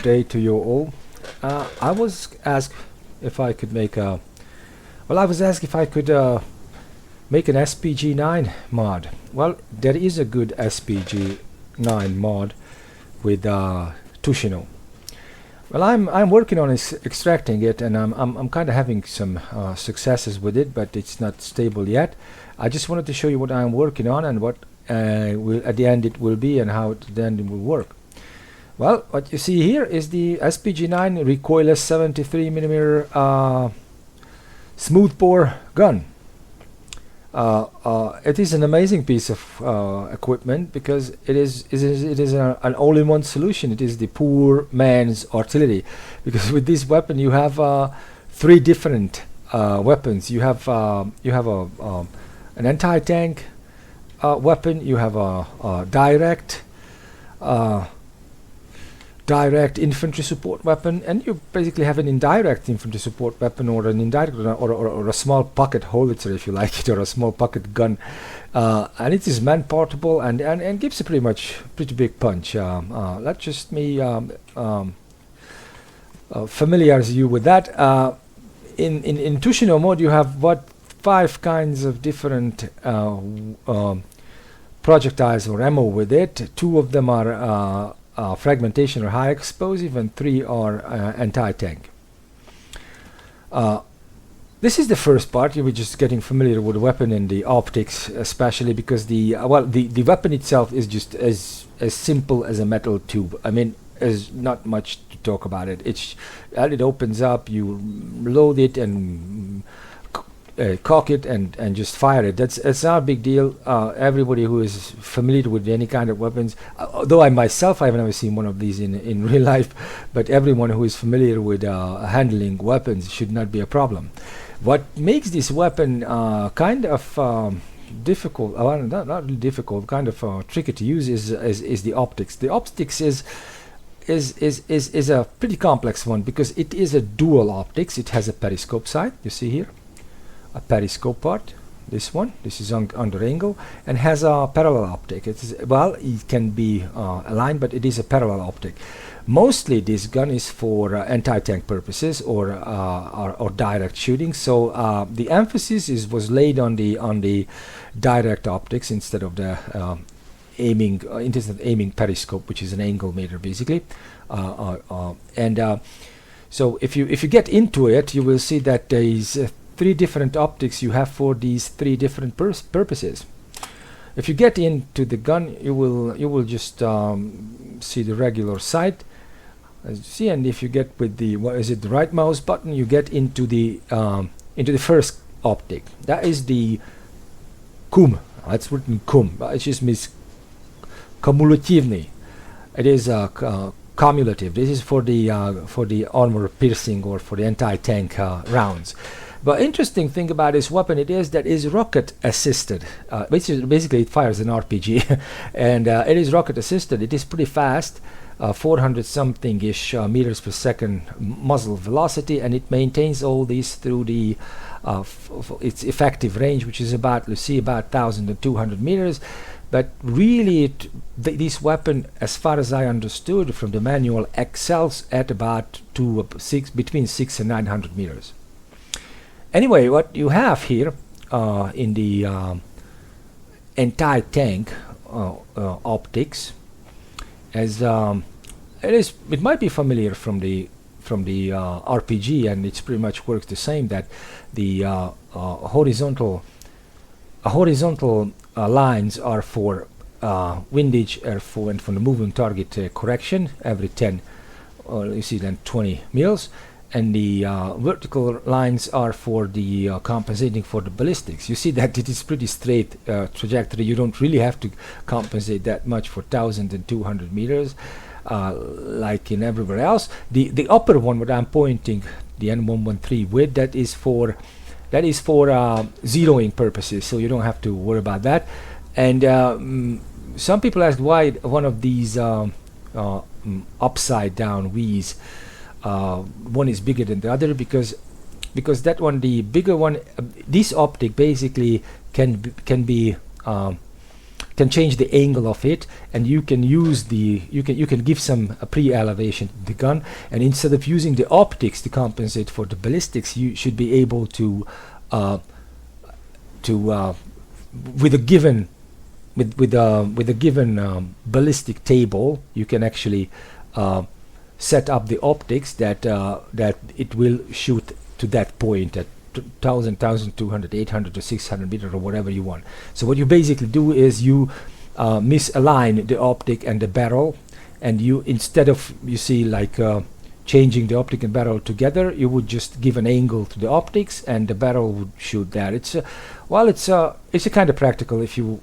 day to you all. I was asked if I could make a I was asked if I could make an SPG-9 mod. Well, there is a good SPG-9 mod with tushino. Well, I'm working on extracting it, and I'm kind of having some successes with it, but it's not stable yet. I just wanted to show you what I'm working on and what at the end it will be, and how at the end it will work. Well, what you see here is the SPG-9 recoilless 73mm smooth bore gun. It is an amazing piece of equipment because it is an all-in-one solution. It is the poor man's artillery, because with this weapon you have three different weapons. You have an anti-tank weapon. You have a direct infantry support weapon, and you basically have an indirect infantry support weapon, or an indirect or a small pocket howitzer, if you like it, or a small pocket gun, and it is man portable and gives a pretty big punch. Let's just me familiarize you with that. In tushino mode you have 5 kinds of different projectiles or ammo with it. 2 of them are fragmentation or high explosive, and 3 are anti-tank. This is the first part. You're just getting familiar with the weapon and the optics, especially because the weapon itself is just as simple as a metal tube. I mean, there's not much to talk about it. It opens up, you load it and cock it and just fire it. It's not a big deal. Everybody who is familiar with any kind of weapons, though I myself I've never seen one of these in real life, but everyone who is familiar with handling weapons should not be a problem. What makes this weapon kind of difficult, not really difficult, kind of tricky to use is the optics. The optics is a pretty complex one because it is a dual optics. It has a periscope side, you see here, a periscope part, this is under angle, and has a parallel optic. It can be aligned, but it is a parallel optic. Mostly this gun is for anti-tank purposes or direct shooting, so the emphasis was laid on the direct optics instead of the aiming periscope, which is an angle meter basically. So if you get into it, you will see that there is 3 different optics you have for these 3 different purposes. If you get into the gun, you will just see the regular sight, as you see, and if you get with the the right mouse button, you get into the first optic. That is the kum. It's written kum, but it just means cumulatively. It is cumulative. This is for the armor piercing or for the anti-tank rounds. But interesting thing about this weapon it is rocket assisted. Basically it fires an RPG, and it is rocket assisted. It is pretty fast, 400 something ish meters per second muzzle velocity, and it maintains all these through the its effective range, which is about 1,200 meters. But really, this weapon, as far as I understood from the manual, excels at about between 600 and 900 meters. Anyway, what you have here in the anti-tank optics, as it might be familiar from the RPG, and it's pretty much works the same. That the horizontal lines are for windage, airflow, and from the moving target correction every 10, or you see then 20 mils. And the vertical lines are for the compensating for the ballistics. You see that it is pretty straight trajectory. You don't really have to compensate that much for 1,200 meters like in everywhere else. The upper one, what I'm pointing the N113 with, that is for zeroing purposes, so you don't have to worry about that. And some people ask why one of these upside down V's, one is bigger than the other, because that one, the bigger one, this optic basically can be can change the angle of it, and you can use you can give some pre-elevation to the gun, and instead of using the optics to compensate for the ballistics, you should be able to with a given ballistic table, you can actually set up the optics that it will shoot to that point at 1000, 1200, 800 or 600 meters or whatever you want. So what you basically do is you misalign the optic and the barrel, and you, instead of, you see, like changing the optic and barrel together, you would just give an angle to the optics and the barrel would shoot that. It's a kind of practical if you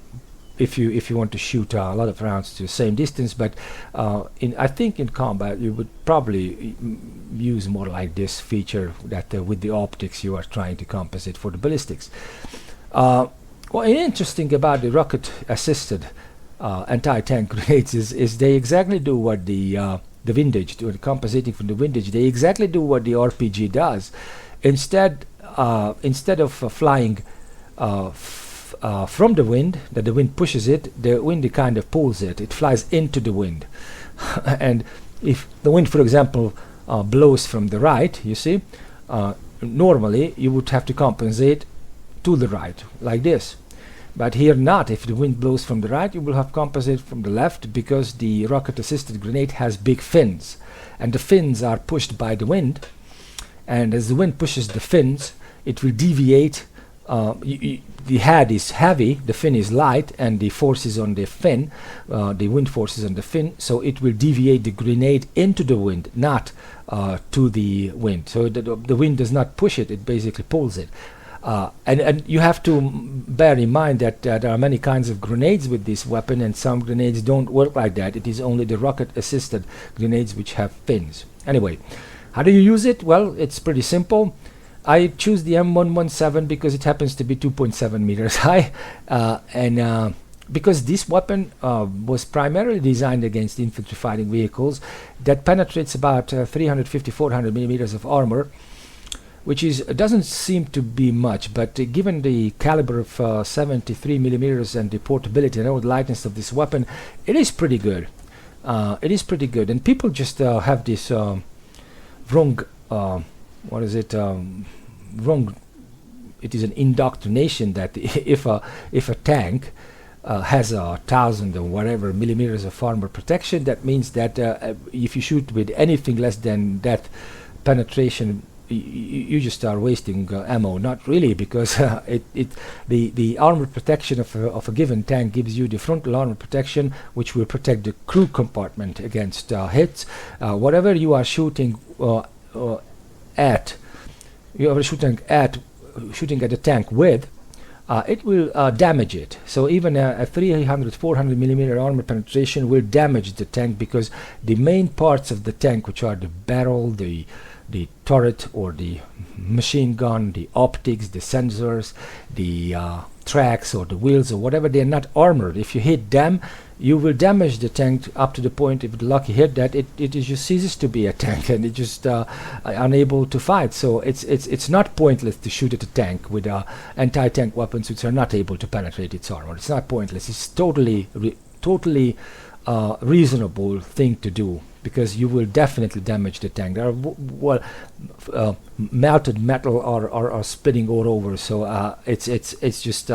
want to shoot a lot of rounds to the same distance, but I think in combat you would probably use more like this feature, that with the optics you are trying to compensate for the ballistics. What is interesting about the rocket assisted anti-tank grenades is they exactly do what the windage, compensating from the windage, they exactly do what the RPG does. Instead of flying from the wind, that the wind pushes it, the wind kind of pulls it. It flies into the wind. And if the wind, for example, blows from the right, you see, normally you would have to compensate to the right, like this. But here not. If the wind blows from the right, you will have compensate from the left, because the rocket-assisted grenade has big fins, and the fins are pushed by the wind. And as the wind pushes the fins, it will deviate. The head is heavy, the fin is light, and the force is on the fin, the wind force is on the fin, so it will deviate the grenade into the wind, not to the wind. So the wind does not push it, it basically pulls it. And you have to bear in mind that there are many kinds of grenades with this weapon, and some grenades don't work like that. It is only the rocket-assisted grenades which have fins. Anyway, how do you use it? Well, it's pretty simple. I choose the M117 because it happens to be 2.7 meters high, and because this weapon was primarily designed against infantry fighting vehicles that penetrates about 350-400 millimeters of armor, which doesn't seem to be much, but given the caliber of 73 millimeters and the portability and all the lightness of this weapon, it is pretty good. It is pretty good, and people just have this wrong. What is it? Wrong. It is an indoctrination that if a tank has 1,000 or whatever millimeters of armor protection, that means that if you shoot with anything less than that penetration, you just are wasting ammo. Not really, because the armor protection of a given tank gives you the frontal armor protection, which will protect the crew compartment against hits. Whatever you are shooting at, shooting at the tank with, it will damage it. So even a 300-400 millimeter armor penetration will damage the tank, because the main parts of the tank, which are the barrel, the turret or the machine gun, the optics, the sensors, the tracks or the wheels or whatever, they are not armored. If you hit them, you will damage the tank up to the point, if the lucky hit, that it just ceases to be a tank, and it just unable to fight. So it's not pointless to shoot at a tank with anti-tank weapons which are not able to penetrate its armor. It's not pointless. It's totally reasonable thing to do, because you will definitely damage the tank. There are melted metal are spitting all over, so it's just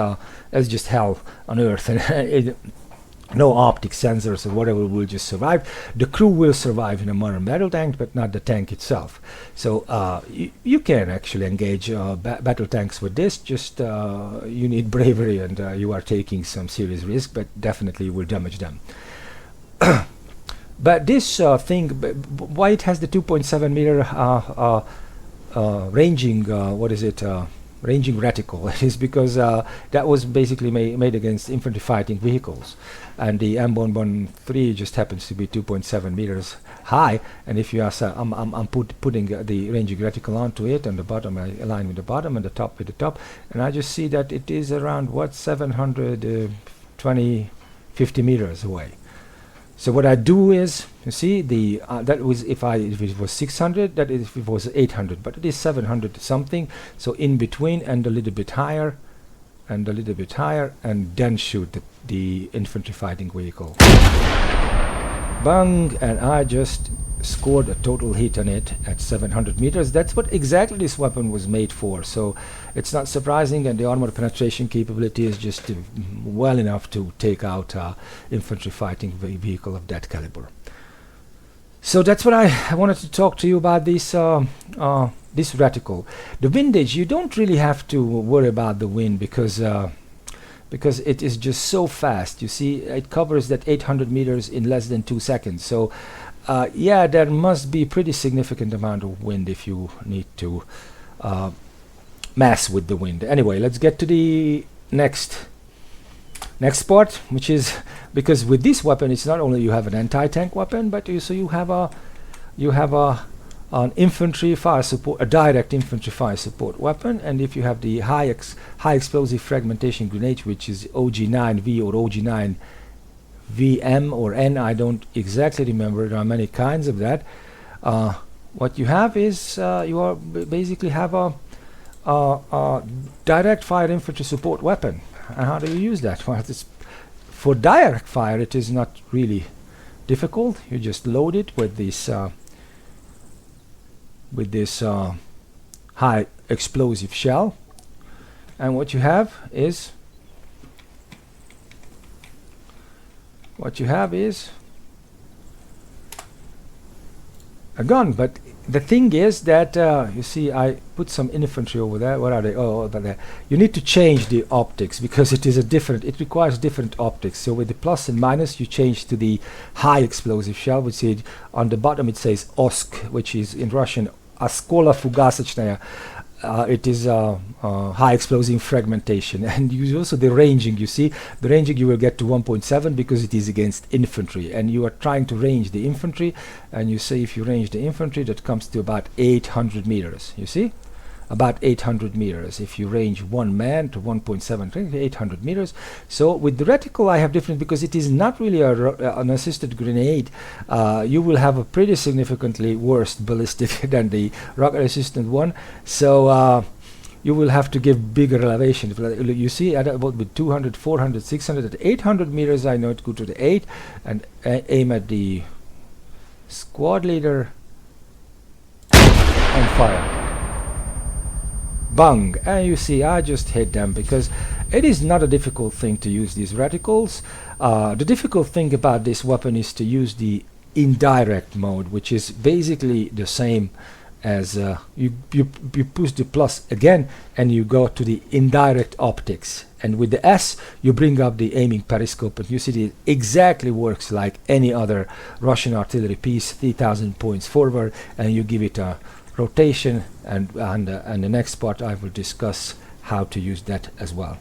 hell on earth, and no optic sensors or whatever will just survive. The crew will survive in a modern battle tank, but not the tank itself. So you can actually engage battle tanks with this. Just you need bravery, and you are taking some serious risk, but definitely you will damage them. But this thing, why it has the 2.7 meter ranging, ranging reticle, is because that was basically made against infantry fighting vehicles, and the M113 just happens to be 2.7 meters high. And if you ask, I'm putting the ranging reticle onto it, and the bottom I align with the bottom and the top with the top, and I just see that it is around 750 meters away. So what I do is, you see, that was if it was 600, that is if it was 800, but it is 700 something. So in between and a little bit higher, and a little bit higher, and then shoot the infantry fighting vehicle. Bang! And I just scored a total hit on it at 700 meters. That's what exactly this weapon was made for, so it's not surprising, and the armor penetration capability is just well enough to take out infantry fighting vehicle of that caliber. So that's what I wanted to talk to you about this this reticle. The windage, you don't really have to worry about the wind because it is just so fast. You see, it covers that 800 meters in less than 2 seconds. So yeah, there must be pretty significant amount of wind if you need to mess with the wind. Anyway, let's get to the next part, which is, because with this weapon it's not only you have an anti-tank weapon, but you have an infantry fire support, a direct infantry fire support weapon. And if you have the high explosive fragmentation grenade, which is OG9V or OG9VM or N, I don't exactly remember, there are many kinds of that. What you have is you basically have a direct fire infantry support weapon. And how do you use that? Well, for direct fire it is not really difficult. You just load it with this high explosive shell, and what you have is a gun. But the thing is that you see, I put some infantry over there. What are they? Oh, over there. You need to change the optics because it requires different optics. So with the plus and minus, you change to the high explosive shell, which is on the bottom it says OSK, which is in Russian Oskola Fugasachная. It is high explosive fragmentation, and you also the ranging. You see, the ranging you will get to 1.7 because it is against infantry, and you are trying to range the infantry, and you say if you range the infantry, that comes to about 800 meters. You see, about 800 meters. If you range one man to 1.7, 800 meters. So with the reticle I have different, because it is not really an assisted grenade. You will have a pretty significantly worse ballistic than the rocket assisted one. So you will have to give bigger elevation. You see, at about with 200, 400, 600, at 800 meters I know to go to the 8 and aim at the squad leader and fire. Bang! And you see, I just hit them, because it is not a difficult thing to use these reticles. The difficult thing about this weapon is to use the indirect mode, which is basically the same as you push the plus again and you go to the indirect optics, and with the S you bring up the aiming periscope, and you see it exactly works like any other Russian artillery piece, 3000 points forward, and you give it a rotation, and the next part I will discuss how to use that as well.